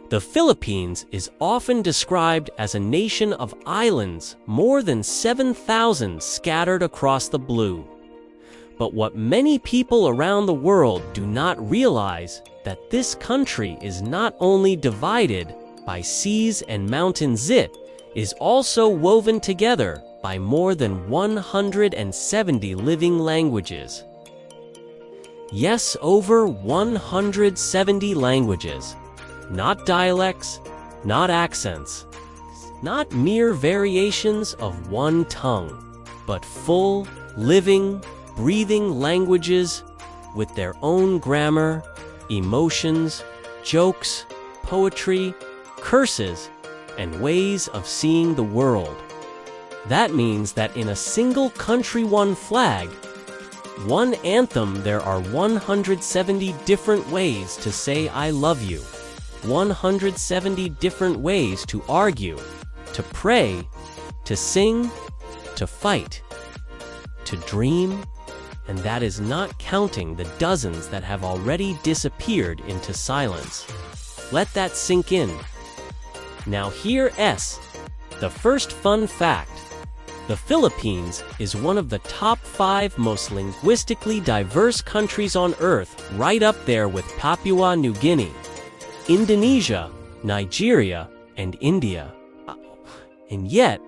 The Philippines is often described as a nation of islands, more than 7,000 scattered across the blue. But what many people around the world do not realize that this country is not only divided by seas and mountains, it is also woven together by more than 170 living languages. Yes, over 170 languages. Not dialects, not accents, not mere variations of one tongue, but full, living, breathing languages with their own grammar, emotions, jokes, poetry, curses, and ways of seeing the world. That means that in a single country, one flag, one anthem, there are 170 different ways to say I love you. 170 different ways to argue, to pray, to sing, to fight, to dream, and that is not counting the dozens that have already disappeared into silence. Let that sink in. Now here's the first fun fact. The Philippines is one of the top 5 most linguistically diverse countries on Earth, right up there with Papua New Guinea, Indonesia, Nigeria, and India. And yet,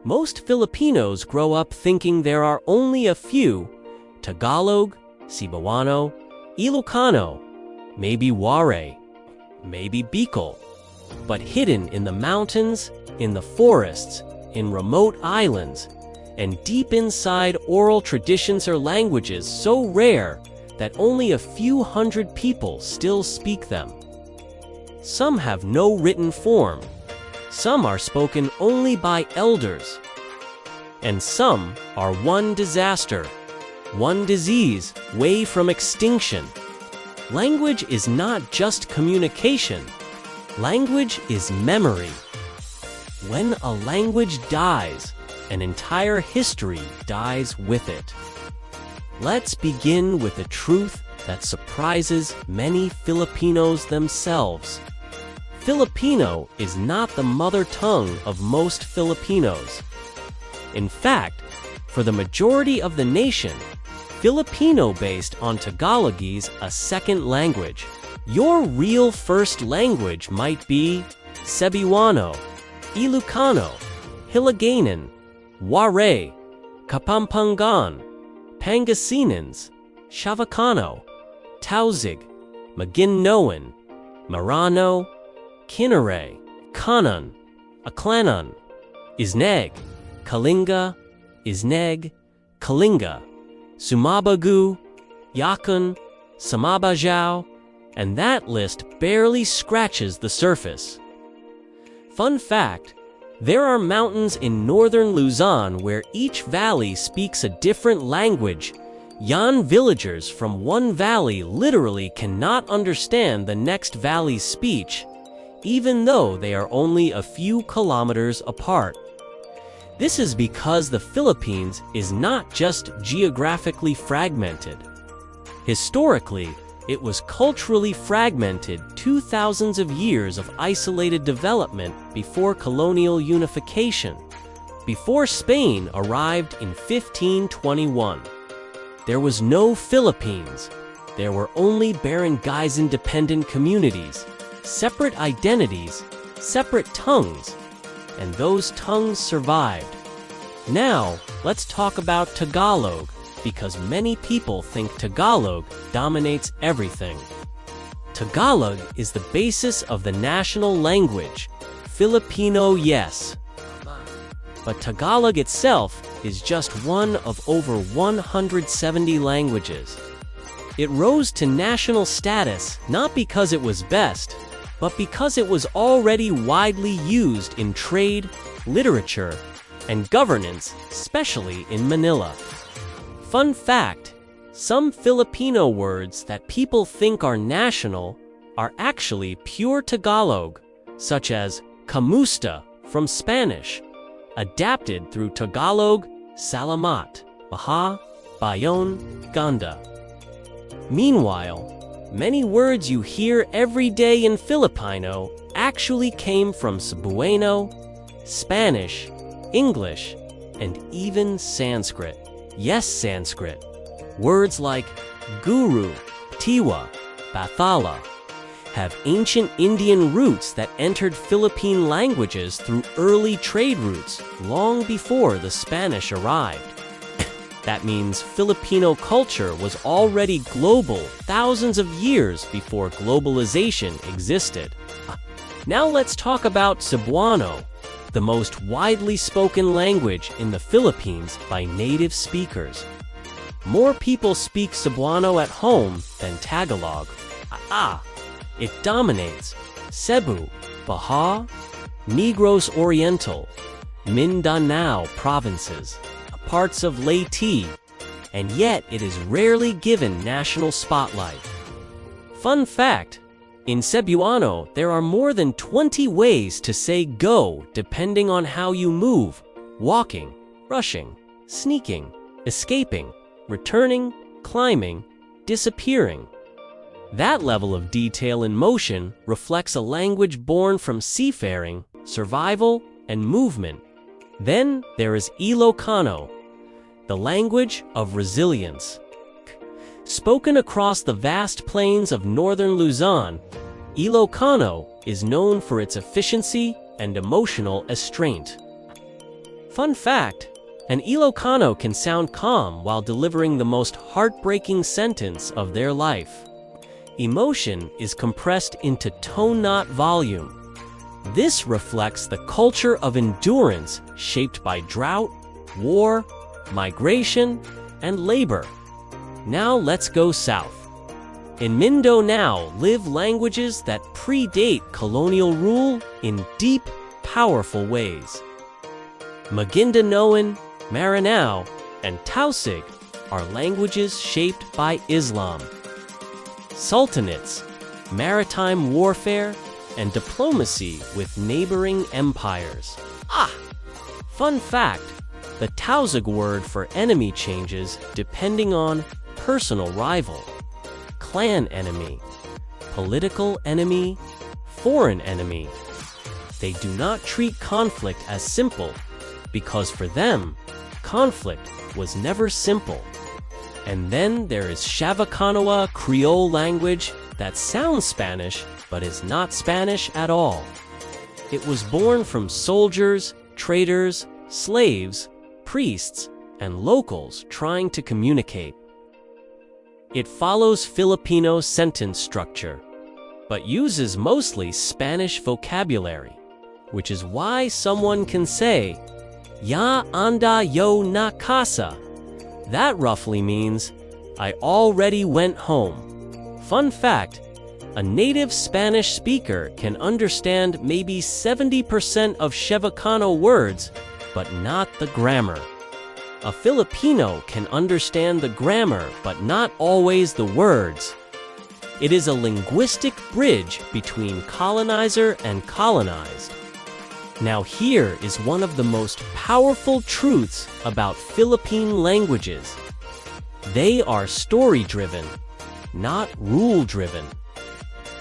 most Filipinos grow up thinking there are only a few: Tagalog, Cebuano, Ilocano, maybe Waray, maybe Bicol. But hidden in the mountains, in the forests, in remote islands, and deep inside oral traditions are languages so rare that only a few hundred people still speak them. Some have no written form, some are spoken only by elders, and some are one disaster, one disease way from extinction. Language is not just communication, language is memory. When a language dies, an entire history dies with it. Let's begin with a truth that surprises many Filipinos themselves. Filipino is not the mother tongue of most Filipinos. In fact, for the majority of the nation, Filipino based on Tagalog is a second language. Your real first language might be Cebuano, Ilocano, Hiligaynon, Waray, Kapampangan, Pangasinans, Chavacano, Tausig, Maguindoan, Marano, Kinaray, Kanan, Aklanon, Isneg, Kalinga, Isneg, Kalinga, Sumabagu, Yakun, Samabajao, and that list barely scratches the surface. Fun fact, there are mountains in northern Luzon where each valley speaks a different language. Yan villagers from one valley literally cannot understand the next valley's speech, even though they are only a few kilometers apart. This is because the Philippines is not just geographically fragmented. Historically, it was culturally fragmented 2,000 of years of isolated development before colonial unification, before Spain arrived in 1521. There was no Philippines. There were only barangay-independent communities, separate identities, separate tongues, and those tongues survived. Now, let's talk about Tagalog, because many people think Tagalog dominates everything. Tagalog is the basis of the national language. Filipino, yes. But Tagalog itself is just one of over 170 languages. It rose to national status not because it was best, but because it was already widely used in trade, literature, and governance, especially in Manila. Fun fact, some Filipino words that people think are national are actually pure Tagalog, such as kamusta from Spanish, adapted through Tagalog, salamat, baha, bayon, ganda. Meanwhile, many words you hear every day in Filipino actually came from Cebuano, Spanish, English, and even Sanskrit. Yes, Sanskrit. Words like guru, tiwa, bathala have ancient Indian roots that entered Philippine languages through early trade routes long before the Spanish arrived. That means Filipino culture was already global thousands of years before globalization existed. Now let's talk about Cebuano, the most widely spoken language in the Philippines by native speakers. More people speak Cebuano at home than Tagalog. It dominates Cebu, Baja, Negros Oriental, Mindanao provinces, parts of Leyte, and yet it is rarely given national spotlight. Fun fact, in Cebuano, there are more than 20 ways to say go depending on how you move: walking, rushing, sneaking, escaping, returning, climbing, disappearing. That level of detail in motion reflects a language born from seafaring, survival, and movement. Then there is Ilocano, the language of resilience. Spoken across the vast plains of northern Luzon, Ilocano is known for its efficiency and emotional restraint. Fun fact, an Ilocano can sound calm while delivering the most heartbreaking sentence of their life. Emotion is compressed into tone, not volume. This reflects the culture of endurance shaped by drought, war, migration, and labor. Now let's go south. In Mindanao live languages that predate colonial rule in deep, powerful ways. Maguindanaoan, Maranao, and Tausig are languages shaped by Islam. Sultanates, maritime warfare, and diplomacy with neighboring empires. Fun fact, the Tausig word for enemy changes depending on personal rival, clan enemy, political enemy, foreign enemy. They do not treat conflict as simple because for them, conflict was never simple. And then there is Chavacanoa Creole language that sounds Spanish but is not Spanish at all. It was born from soldiers, traders, slaves, priests, and locals trying to communicate. It follows Filipino sentence structure, but uses mostly Spanish vocabulary, which is why someone can say, "Ya anda yo na casa." That roughly means, "I already went home." Fun fact, a native Spanish speaker can understand maybe 70% of Chavacano words, but not the grammar. A Filipino can understand the grammar, but not always the words. It is a linguistic bridge between colonizer and colonized. Now here is one of the most powerful truths about Philippine languages. They are story-driven, not rule-driven.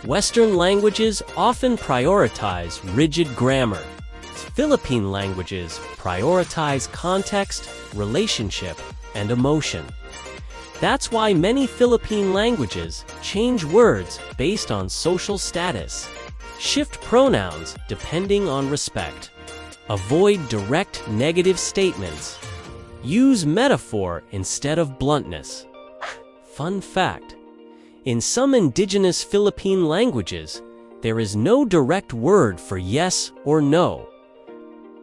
Western languages often prioritize rigid grammar. Philippine languages prioritize context, relationship, and emotion. That's why many Philippine languages change words based on social status, shift pronouns depending on respect, avoid direct negative statements, use metaphor instead of bluntness. Fun fact, in some indigenous Philippine languages, there is no direct word for yes or no.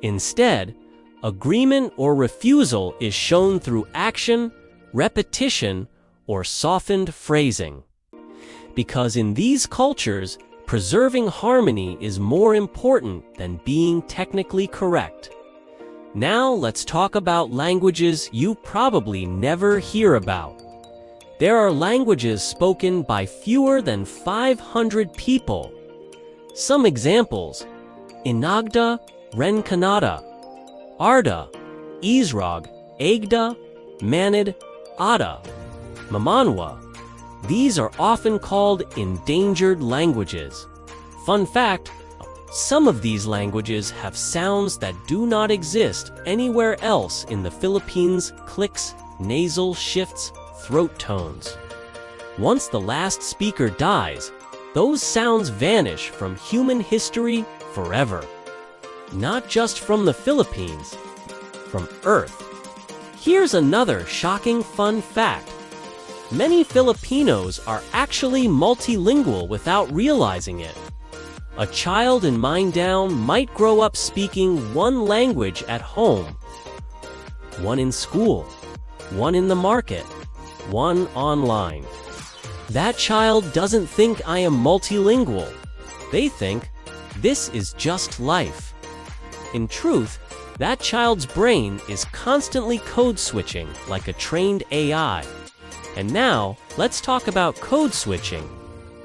Instead, agreement or refusal is shown through action, repetition, or softened phrasing. Because in these cultures, preserving harmony is more important than being technically correct. Now let's talk about languages you probably never hear about. There are languages spoken by fewer than 500 people. Some examples: Inagda, Rencanada, Arda, Isrog, Agda, Manid, Ada, Mamanwa. These are often called endangered languages. Fun fact, Some of these languages have sounds that do not exist anywhere else in the Philippines: clicks, nasal shifts, throat tones. Once the last speaker dies, those sounds vanish from human history forever. Not just from the Philippines, from Earth. Here's another shocking fun fact. Many Filipinos are actually multilingual without realizing it. A child in Mindanao might grow up speaking one language at home, one in school, one in the market, one online. That child doesn't think I am multilingual. They think this is just life. In truth, that child's brain is constantly code switching like a trained AI. And now, let's talk about code switching,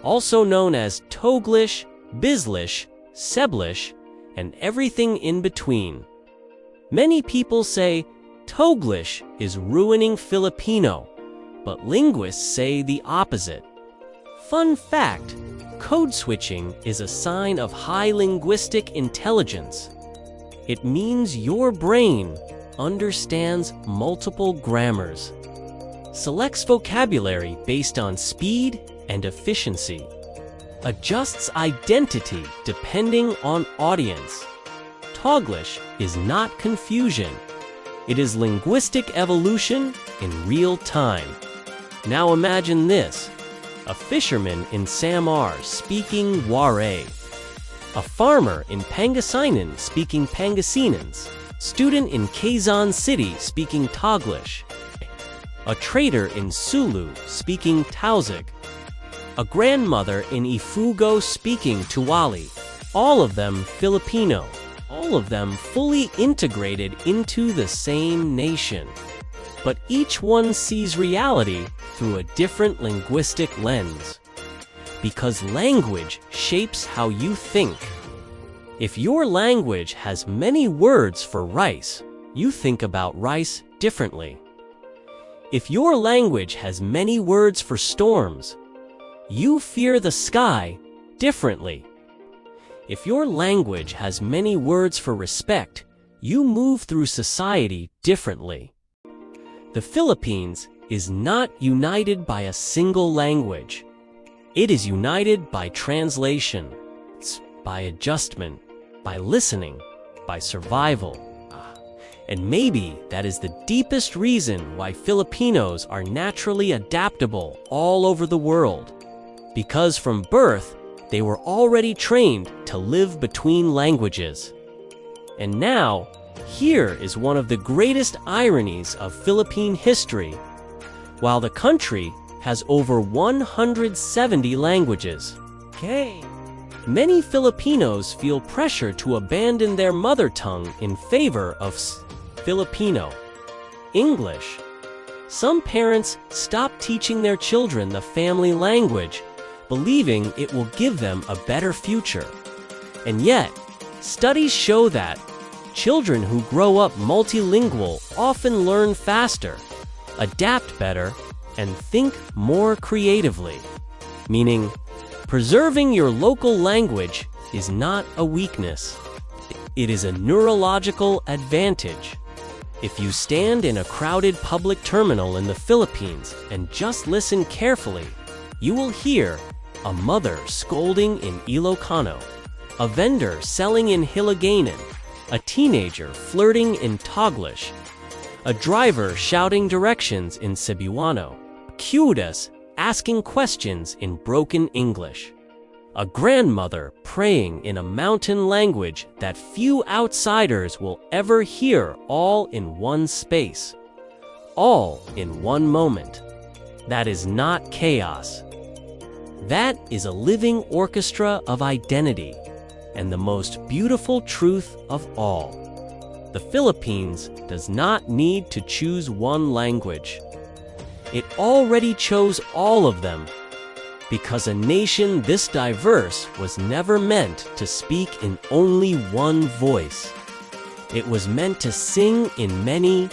also known as Toglish, Bizlish, Seblish, and everything in between. Many people say Toglish is ruining Filipino, but linguists say the opposite. Fun fact, code switching is a sign of high linguistic intelligence. It means your brain understands multiple grammars, selects vocabulary based on speed and efficiency, adjusts identity depending on audience. Toglish is not confusion. It is linguistic evolution in real time. Now imagine this: a fisherman in Samar speaking Waray, a farmer in Pangasinan speaking Pangasinans, student in Quezon City speaking Toglish, a trader in Sulu speaking Tausig, a grandmother in Ifugao speaking Tuwali, all of them Filipino, all of them fully integrated into the same nation. But each one sees reality through a different linguistic lens. Because language shapes how you think. If your language has many words for rice, you think about rice differently. If your language has many words for storms, you fear the sky differently. If your language has many words for respect, you move through society differently. The Philippines is not united by a single language. It is united by translation, by adjustment, by listening, by survival. And maybe that is the deepest reason why Filipinos are naturally adaptable all over the world. Because from birth, they were already trained to live between languages. And now, here is one of the greatest ironies of Philippine history. While the country has over 170 languages, many Filipinos feel pressure to abandon their mother tongue in favor of Filipino, English. Some parents stop teaching their children the family language, believing it will give them a better future. And yet, studies show that children who grow up multilingual often learn faster, adapt better, and think more creatively. Meaning, preserving your local language is not a weakness. It is a neurological advantage. If you stand in a crowded public terminal in the Philippines and just listen carefully, you will hear a mother scolding in Ilocano, a vendor selling in Hiligaynon, a teenager flirting in Toglish, a driver shouting directions in Cebuano, a stewardess asking questions in broken English, a grandmother praying in a mountain language that few outsiders will ever hear, all in one space, all in one moment. That is not chaos. That is a living orchestra of identity, and the most beautiful truth of all. The Philippines does not need to choose one language. It already chose all of them, because a nation this diverse was never meant to speak in only one voice. It was meant to sing in many